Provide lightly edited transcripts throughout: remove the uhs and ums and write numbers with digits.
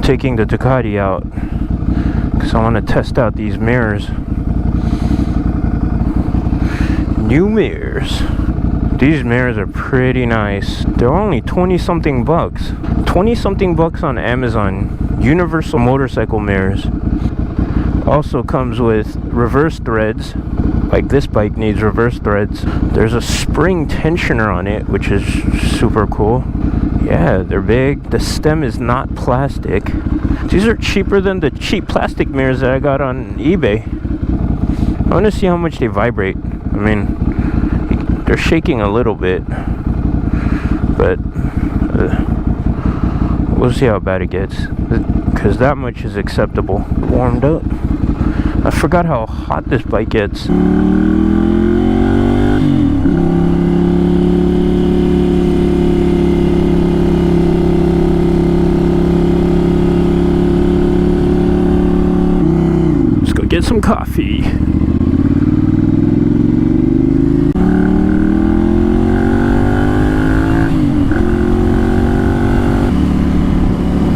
taking the Ducati out because I want to test out these mirrors. New mirrors. These mirrors are pretty nice. They're only 20 something bucks. 20 something bucks on Amazon. Universal motorcycle mirrors. Also comes with reverse threads. Like this bike needs reverse threads. There's a spring tensioner on it, which is super cool. Yeah, they're big. The stem is not plastic. These are cheaper than the cheap plastic mirrors that I got on eBay. I want to see how much they vibrate. I mean, they're shaking a little bit, but we'll see how bad it gets, because that much is acceptable. Warmed up. I forgot how hot this bike gets. Let's go get some coffee.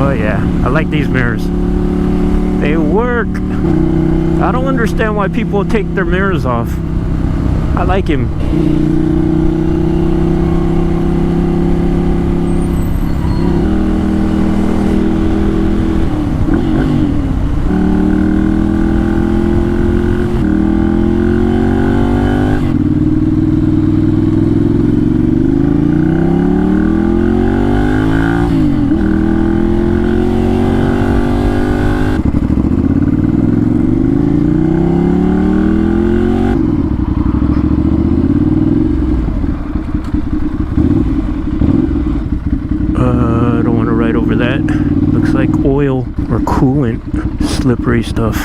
Oh yeah, I like these mirrors. They work. I don't understand why people take their mirrors off. I like him. I don't want to ride over that. Looks like oil or coolant. Slippery stuff.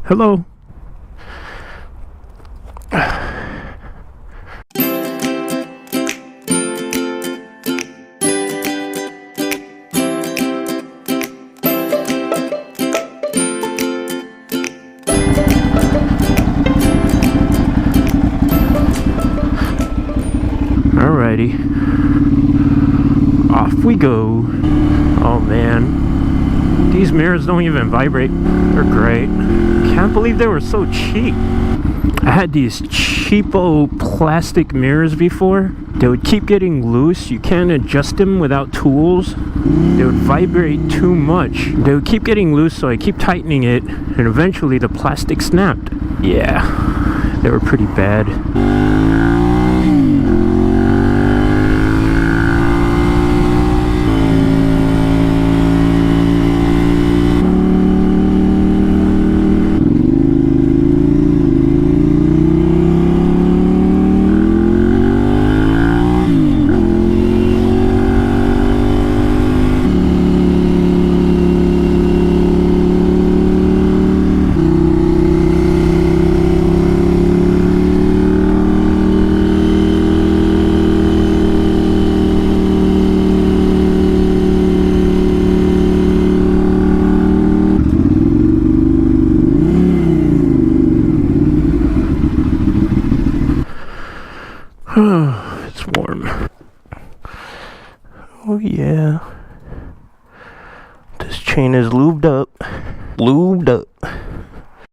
Hello. Alrighty, off we go. Oh man, these mirrors don't even vibrate. They're great. Can't believe they were so cheap. I had these cheapo plastic mirrors before. They would keep getting loose. You can't adjust them without tools. They would vibrate too much. They would keep getting loose, so I keep tightening it, and eventually the plastic snapped. Yeah, they were pretty bad. It's warm. Oh yeah. This chain is lubed up. Lubed up.